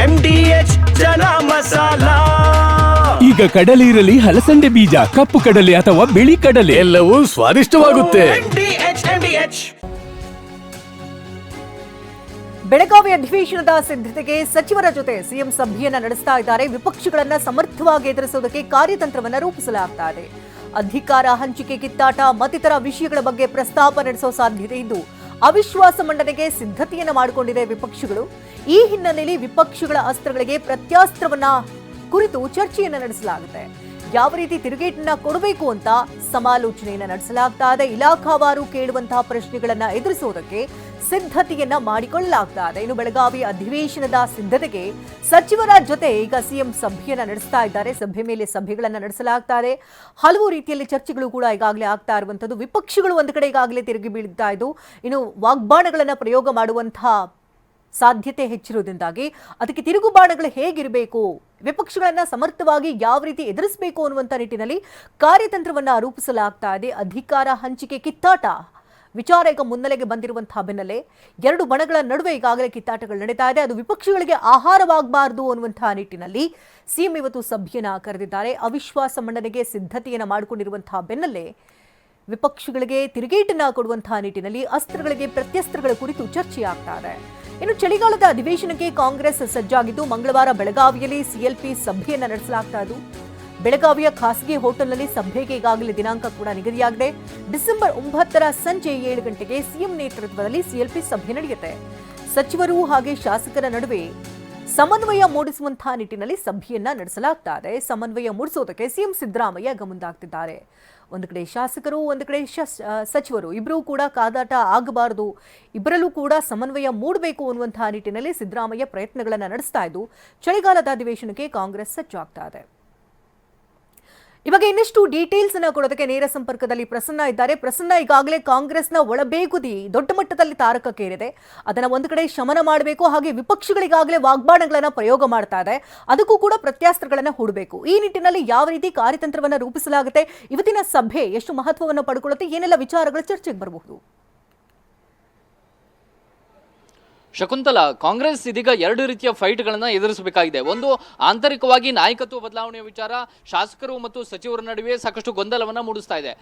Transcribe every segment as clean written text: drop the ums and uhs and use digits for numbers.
MDH chana masala. ಈಗ ಕಡಲೆ ಇರಲಿ, ಹಲಸಂಡೆ ಬೀಜ, ಕಪ್ಪು ಕಡಲೆ ಅಥವಾ ಬಿಳಿ ಕಡಲೆ, ಎಲ್ಲವೂ ಸ್ವಾದಿಷ್ಟವಾಗುತ್ತೆ. MDH. ಬೆಳಗಾವಿ ಅಧಿವೇಶನದ ಸಿದ್ಧತೆಗೆ ಸಚಿವರ ಜೊತೆ ಸಿಎಂ ಸಭೆಯನ್ನ ನಡೆಸ್ತಾ ಇದ್ದಾರೆ. ವಿಪಕ್ಷಗಳನ್ನ ಸಮರ್ಥವಾಗಿ ಎದುರಿಸುವುದಕ್ಕೆ ಕಾರ್ಯತಂತ್ರವನ್ನ ರೂಪಿಸಲಾಗ್ತಾ ಇದೆ. ಅಧಿಕಾರ ಹಂಚಿಕೆ, ಕಿತ್ತಾಟ ಮತ್ತಿತರ ವಿಷಯಗಳ ಬಗ್ಗೆ ಪ್ರಸ್ತಾಪ ನಡೆಸೋ ಸಾಧ್ಯತೆ ಇದ್ದು ಅವಿಶ್ವಾಸ ಮಂಡನೆಗೆ ಸಿದ್ಧತೆಯನ್ನ ಮಾಡಿಕೊಂಡಿದೆ ವಿಪಕ್ಷಗಳು. ಈ ಹಿನ್ನೆಲೆಯಲ್ಲಿ ವಿಪಕ್ಷಗಳ ಅಸ್ತ್ರಗಳಿಗೆ ಪ್ರತ್ಯಾಸ್ತ್ರವನ್ನ ಕುರಿತು ಚರ್ಚೆಯನ್ನ ನಡೆಸಲಾಗುತ್ತೆ. ಯಾವ ರೀತಿ ತಿರುಗೇಟನ್ನ ಕೊಡಬೇಕು ಅಂತ ಸಮಾಲೋಚನೆಯನ್ನ ನಡೆಸಲಾಗ್ತಾ ಇದೆ. ಇಲಾಖಾವಾರು ಕೇಳುವಂತಹ ಪ್ರಶ್ನೆಗಳನ್ನ ಎದುರಿಸುವುದಕ್ಕೆ ಸಿದ್ಧತೆಯನ್ನ ಮಾಡಿಕೊಳ್ಳಲಾಗ್ತಾ ಇದೆ. ಇನ್ನು ಬೆಳಗಾವಿ ಅಧಿವೇಶನದ ಸಿದ್ಧತೆಗೆ ಸಚಿವರ ಜೊತೆ ಈಗ ಸಿಎಂ ಸಭೆಯನ್ನ ನಡೆಸ್ತಾ ಇದ್ದಾರೆ. ಸಭೆ ಮೇಲೆ ಸಭೆಗಳನ್ನ ನಡೆಸಲಾಗ್ತಾ ಇದೆ. ಹಲವು ರೀತಿಯಲ್ಲಿ ಚರ್ಚೆಗಳು ಕೂಡ ಈಗಾಗಲೇ ಆಗ್ತಾ ಇರುವಂತದ್ದು. ವಿಪಕ್ಷಗಳು ಒಂದು ಕಡೆ ಈಗಾಗಲೇ ತಿರುಗಿ ಬೀಳ್ತಾ ಇದ್ದು, ಇನ್ನು ವಾಗ್ಬಾಣಗಳನ್ನ ಪ್ರಯೋಗ ಮಾಡುವಂತಹ ಸಾಧ್ಯತೆ ಹೆಚ್ಚಿರುವುದರಿಂದಾಗಿ ಅದಕ್ಕೆ ತಿರುಗುಬಾಣಗಳು ಹೇಗಿರಬೇಕು, ವಿಪಕ್ಷಗಳನ್ನ ಸಮರ್ಥವಾಗಿ ಯಾವ ರೀತಿ ಎದುರಿಸಬೇಕು ಅನ್ನುವಂಥ ನಿಟ್ಟಿನಲ್ಲಿ ಕಾರ್ಯತಂತ್ರವನ್ನ ರೂಪಿಸಲಾಗ್ತಾ ಇದೆ. ಅಧಿಕಾರ ಹಂಚಿಕೆ, ಕಿತ್ತಾಟ ವಿಚಾರ ಈಗ ಮುನ್ನೆಲೆಗೆ ಬಂದಿರುವಂತಹ ಬೆನ್ನಲ್ಲೇ ಎರಡು ಬಣಗಳ ನಡುವೆ ಈಗಾಗಲೇ ಕಿತ್ತಾಟಗಳು ನಡೀತಾ ಇದೆ. ಅದು ವಿಪಕ್ಷಗಳಿಗೆ ಆಹಾರವಾಗಬಾರದು ಅನ್ನುವಂತಹ ನಿಟ್ಟಿನಲ್ಲಿ ಸಿಎಂ ಇವತ್ತು ಸಭೆಯನ್ನ ಕರೆದಿದ್ದಾರೆ. ಅವಿಶ್ವಾಸ ಮಂಡನೆಗೆ ಸಿದ್ಧತೆಯನ್ನ ಮಾಡಿಕೊಂಡಿರುವಂತಹ ಬೆನ್ನಲ್ಲೇ ವಿಪಕ್ಷಗಳಿಗೆ ತಿರುಗೇಟನ್ನ ಕೊಡುವಂತಹ ನಿಟ್ಟಿನಲ್ಲಿ ಅಸ್ತ್ರಗಳಿಗೆ ಪ್ರತ್ಯಸ್ತ್ರಗಳ ಕುರಿತು ಚರ್ಚೆಯಾಗ್ತಾ ಇದೆ. ಇನ್ನು ಚಳಿಗಾಲದ ಅಧಿವೇಶನಕ್ಕೆ ಕಾಂಗ್ರೆಸ್ ಸಜ್ಜಾಗಿದ್ದು ಮಂಗಳವಾರ ಬೆಳಗಾವಿಯಲ್ಲಿ ಸಿಎಲ್ಪಿ ಸಭೆಯನ್ನ ನಡೆಸಲಾಗ್ತಾ ಇದ್ದು ಬೆಳಗಾವಿಯ ಖಾಸಗಿ ಹೋಟೆಲ್ನಲ್ಲಿ ಸಭೆಗೆ ಈಗಾಗಲೇ ದಿನಾಂಕ ಕೂಡ ನಿಗದಿಯಾಗಿದೆ. ಡಿಸೆಂಬರ್ 9ರ ಸಂಜೆ 7 ಗಂಟೆಗೆ ಸಿಎಂ ನೇತೃತ್ವದಲ್ಲಿ ಸಿಎಲ್ಪಿ ಸಭೆ ನಡೆಯುತ್ತೆ. ಸಚಿವರು ಹಾಗೆ ಶಾಸಕರ ನಡುವೆ ಸಮನ್ವಯ ಮೂಡಿಸುವಂತಹ ನಿಟ್ಟಿನಲ್ಲಿ ಸಭೆಯನ್ನ ನಡೆಸಲಾಗ್ತಾ ಇದೆ. ಸಮನ್ವಯ ಮೂಡಿಸೋದಕ್ಕೆ ಸಿಎಂ ಸಿದ್ದರಾಮಯ್ಯ ಮುಂದಾಗ್ತಿದ್ದಾರೆ. ಒಂದು ಕಡೆ ಶಾಸಕರು, ಒಂದು ಕಡೆ ಸಚಿವರು ಇಬ್ಬರೂ ಕೂಡ ಕಾದಾಟ ಆಗಬಾರದು, ಇಬ್ಬರಲ್ಲೂ ಕೂಡ ಸಮನ್ವಯ ಮೂಡಬೇಕು ಅನ್ನುವಂತಹ ನಿಟ್ಟಿನಲ್ಲಿ ಸಿದ್ದರಾಮಯ್ಯ ಪ್ರಯತ್ನಗಳನ್ನು ನಡೆಸ್ತಾ ಇದ್ದು ಚಳಿಗಾಲದ ಅಧಿವೇಶನಕ್ಕೆ ಕಾಂಗ್ರೆಸ್ ಸಜ್ಜಾಗ್ತಾ ಇದೆ. ಈ ಬಗ್ಗೆ ಇನ್ನಷ್ಟು ಡೀಟೇಲ್ಸ್ ಅನ್ನ ಕೊಡೋದಕ್ಕೆ ನೇರ ಸಂಪರ್ಕದಲ್ಲಿ ಪ್ರಸನ್ನ ಇದ್ದಾರೆ. ಪ್ರಸನ್ನ, ಈಗಾಗಲೇ ಕಾಂಗ್ರೆಸ್ನ ಒಳಬೇಗುದಿ ದೊಡ್ಡ ಮಟ್ಟದಲ್ಲಿ ತಾರಕಕ್ಕೇರಿದೆ. ಅದನ್ನ ಒಂದು ಕಡೆ ಶಮನ ಮಾಡಬೇಕು, ಹಾಗೆ ವಿಪಕ್ಷಗಳಿಗಾಗಲೇ ವಾಗ್ಬಾಣಗಳನ್ನ ಪ್ರಯೋಗ ಮಾಡ್ತಾ ಇದೆ, ಅದಕ್ಕೂ ಕೂಡ ಪ್ರತ್ಯಾಸ್ತ್ರಗಳನ್ನ ಹೂಡಬೇಕು. ಈ ನಿಟ್ಟಿನಲ್ಲಿ ಯಾವ ರೀತಿ ಕಾರ್ಯತಂತ್ರವನ್ನ ರೂಪಿಸಲಾಗುತ್ತೆ, ಇವತ್ತಿನ ಸಭೆ ಎಷ್ಟು ಮಹತ್ವವನ್ನು ಪಡ್ಕೊಳ್ಳುತ್ತೆ, ಏನೆಲ್ಲ ವಿಚಾರಗಳು ಚರ್ಚೆಗೆ ಬರಬಹುದು? ಶಕುಂತಲಾ, ಕಾಂಗ್ರೆಸ್ ಇದೀಗ ಎರಡು ರೀತಿಯ ಫೈಟ್ಗಳನ್ನು ಎದುರಿಸಬೇಕಾಗಿದೆ. ಒಂದು, ಆಂತರಿಕವಾಗಿ ನಾಯಕತ್ವ ಬದಲಾವಣೆಯ ವಿಚಾರ ಶಾಸಕರು ಮತ್ತು ಸಚಿವರ ನಡುವೆ ಸಾಕಷ್ಟು ಗೊಂದಲವನ್ನು ಮೂಡಿಸ್ತಾ ಇದೆ.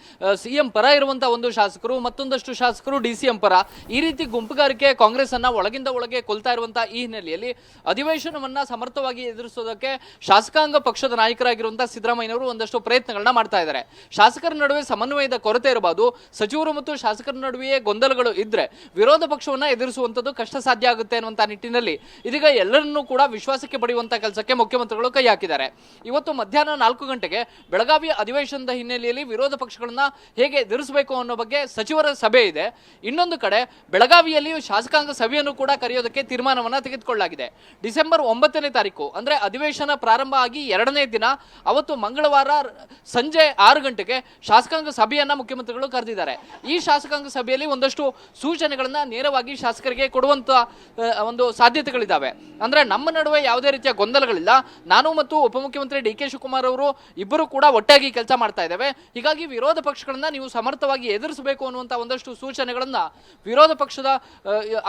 ಸಿಎಂ ಪರ ಇರುವಂತಹ ಒಂದು ಶಾಸಕರು, ಮತ್ತೊಂದಷ್ಟು ಶಾಸಕರು ಡಿಸಿಎಂ ಪರ, ಈ ರೀತಿ ಗುಂಪುಗಾರಿಕೆ ಕಾಂಗ್ರೆಸ್ ಅನ್ನ ಒಳಗಿಂದ ಒಳಗೆ ಕೊಲ್ತಾ ಇರುವಂತಹ ಈ ಹಿನ್ನೆಲೆಯಲ್ಲಿ ಅಧಿವೇಶನವನ್ನ ಸಮರ್ಥವಾಗಿ ಎದುರಿಸೋದಕ್ಕೆ ಶಾಸಕಾಂಗ ಪಕ್ಷದ ನಾಯಕರಾಗಿರುವಂತಹ ಸಿದ್ದರಾಮಯ್ಯನವರು ಒಂದಷ್ಟು ಪ್ರಯತ್ನಗಳನ್ನ ಮಾಡ್ತಾ ಇದ್ದಾರೆ. ಶಾಸಕರ ನಡುವೆ ಸಮನ್ವಯದ ಕೊರತೆ ಇರಬಹುದು, ಸಚಿವರು ಮತ್ತು ಶಾಸಕರ ನಡುವೆಯೇ ಗೊಂದಲಗಳು ಇದ್ರೆ ವಿರೋಧ ಪಕ್ಷವನ್ನ ಎದುರಿಸುವಂತದ್ದು ಕಷ್ಟ ಸಾಧ್ಯ ಆಗುತ್ತೆ ಅನ್ನುವಂತ ನಿಟ್ಟಿನಲ್ಲಿ ಇದೀಗ ಎಲ್ಲರನ್ನೂ ಕೂಡ ವಿಶ್ವಾಸಕ್ಕೆ ಪಡೆಯುವಂತ ಕೆಲಸಕ್ಕೆ ಮುಖ್ಯಮಂತ್ರಿಗಳು ಕೈ ಹಾಕಿದ್ದಾರೆ. ಇವತ್ತು ಮಧ್ಯಾಹ್ನ 4 ಗಂಟೆಗೆ ಬೆಳಗಾವಿ ಅಧಿವೇಶನದ ಹಿನ್ನೆಲೆಯಲ್ಲಿ ವಿರೋಧ ಪಕ್ಷಗಳನ್ನ ಹೇಗೆ ಎದುರಿಸಬೇಕು ಅನ್ನೋ ಬಗ್ಗೆ ಸಚಿವರ ಸಭೆ ಇದೆ. ಇನ್ನೊಂದು ಕಡೆ ಬೆಳಗಾವಿಯಲ್ಲಿ ಶಾಸಕಾಂಗ ಸಭೆಯನ್ನು ಕೂಡ ಕರೆಯೋದಕ್ಕೆ ತೀರ್ಮಾನವನ್ನ ತೆಗೆದುಕೊಳ್ಳಲಾಗಿದೆ. ಡಿಸೆಂಬರ್ 9ನೇ ತಾರೀಕು ಅಂದ್ರೆ ಅಧಿವೇಶನ ಪ್ರಾರಂಭ ಆಗಿ 2ನೇ ದಿನ ಅವತ್ತು ಮಂಗಳವಾರ ಸಂಜೆ 6 ಗಂಟೆಗೆ ಶಾಸಕಾಂಗ ಸಭೆಯನ್ನ ಮುಖ್ಯಮಂತ್ರಿಗಳು ಕರೆದಿದ್ದಾರೆ. ಈ ಶಾಸಕಾಂಗ ಸಭೆಯಲ್ಲಿ ಒಂದಷ್ಟು ಸೂಚನೆಗಳನ್ನ ನೇರವಾಗಿ ಶಾಸಕರಿಗೆ ಕೊಡುವಂತ ಒಂದು ಸಾಧ್ಯತೆಗಳಿದ್ದಾವೆ. ಅಂದ್ರೆ ನಮ್ಮ ನಡುವೆ ಯಾವುದೇ ರೀತಿಯ ಗೊಂದಲಗಳಿಲ್ಲ, ನಾನು ಮತ್ತು ಉಪಮುಖ್ಯಮಂತ್ರಿ ಡಿ.ಕೆ. ಶಿವಕುಮಾರ್ ಅವರು ಇಬ್ಬರು ಕೂಡ ಒಟ್ಟಾಗಿ ಕೆಲಸ ಮಾಡ್ತಾ ಇದ್ದೇವೆ, ಹೀಗಾಗಿ ವಿರೋಧ ಪಕ್ಷಗಳನ್ನ ನೀವು ಸಮರ್ಥವಾಗಿ ಎದುರಿಸಬೇಕು ಅನ್ನುವಂತ ಒಂದಷ್ಟು ಸೂಚನೆಗಳನ್ನ ವಿರೋಧ ಪಕ್ಷದ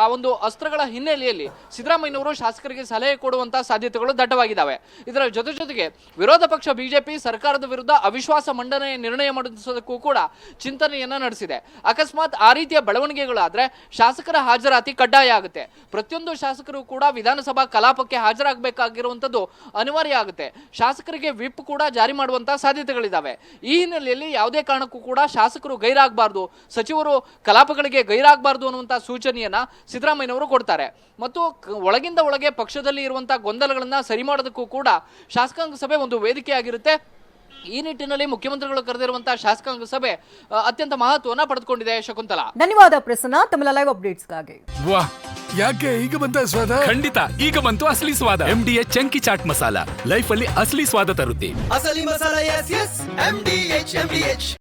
ಆ ಒಂದು ಅಸ್ತ್ರಗಳ ಹಿನ್ನೆಲೆಯಲ್ಲಿ ಸಿದ್ದರಾಮಯ್ಯನವರು ಶಾಸಕರಿಗೆ ಸಲಹೆ ಕೊಡುವಂತಹ ಸಾಧ್ಯತೆಗಳು ದಟ್ಟವಾಗಿದ್ದಾವೆ. ಇದರ ಜೊತೆಗೆ ವಿರೋಧ ಪಕ್ಷ ಬಿಜೆಪಿ ಸರ್ಕಾರದ ವಿರುದ್ಧ ಅವಿಶ್ವಾಸ ಮಂಡನೆ ನಿರ್ಣಯ ಮಾಡಿಸೋದಕ್ಕೂ ಕೂಡ ಚಿಂತನೆಯನ್ನ ನಡೆಸಿದೆ. ಅಕಸ್ಮಾತ್ ಆ ರೀತಿಯ ಬೆಳವಣಿಗೆಗಳಾದ್ರೆ ಶಾಸಕರ ಹಾಜರಾತಿ ಕಡ್ಡಾಯ ಆಗುತ್ತೆ. ಪ್ರತಿಯೊಂದು ಶಾಸಕರು ಕೂಡ ವಿಧಾನಸಭಾ ಕಲಾಪಕ್ಕೆ ಹಾಜರಾಗಬೇಕಾಗಿರುವಂತದ್ದು ಅನಿವಾರ್ಯ ಆಗುತ್ತೆ. ಶಾಸಕರಿಗೆ ವಿಪ್ ಕೂಡ ಜಾರಿ ಮಾಡುವಂತಹ ಸಾಧ್ಯತೆಗಳಿದ್ದಾವೆ. ಈ ಹಿನ್ನೆಲೆಯಲ್ಲಿ ಯಾವುದೇ ಕಾರಣಕ್ಕೂ ಕೂಡ ಶಾಸಕರು ಗೈರಾಗಬಾರದು, ಸಚಿವರು ಕಲಾಪಗಳಿಗೆ ಗೈರಾಗಬಾರದು ಅನ್ನುವಂತಹ ಸೂಚನೆಯನ್ನ ಸಿದ್ದರಾಮಯ್ಯನವರು ಕೊಡ್ತಾರೆ. ಮತ್ತು ಒಳಗಿಂದ ಒಳಗೆ ಪಕ್ಷದಲ್ಲಿ ಇರುವಂತಹ ಗೊಂದಲಗಳನ್ನ ಸರಿ ಮಾಡೋದಕ್ಕೂ ಕೂಡ ಶಾಸಕಾಂಗ ಸಭೆ ಒಂದು ವೇದಿಕೆಯಾಗಿರುತ್ತೆ. ಈ ನಿಟ್ಟಿನಲ್ಲಿ ಮುಖ್ಯಮಂತ್ರಿಗಳು ಕರೆದಿರುವಂತಹ ಶಾಸಕಾಂಗ ಸಭೆ ಅತ್ಯಂತ ಮಹತ್ವವನ್ನು ಪಡೆದುಕೊಂಡಿದೆ. ಶಕುಂತಲಾ, ಧನ್ಯವಾದ ಪ್ರಸನ್ನ ತಮ್ಮ ಲೈವ್ ಅಪ್ಡೇಟ್ಸ್ಗಾಗಿ. ಯಾಕೆ ಈಗ ಬಂತ ಸ್ವಾದ? ಖಂಡಿತ ಈಗ ಬಂತು ಅಸಲಿ ಸ್ವಾದ. MDH chunky chaat masala life ಅಲ್ಲಿ ಅಸಲಿ ಸ್ವಾದ ತರುತ್ತೆ. ಅಸಲಿ ಮಸಾಲ, ಎಸ್ ಎಸ್ MDH.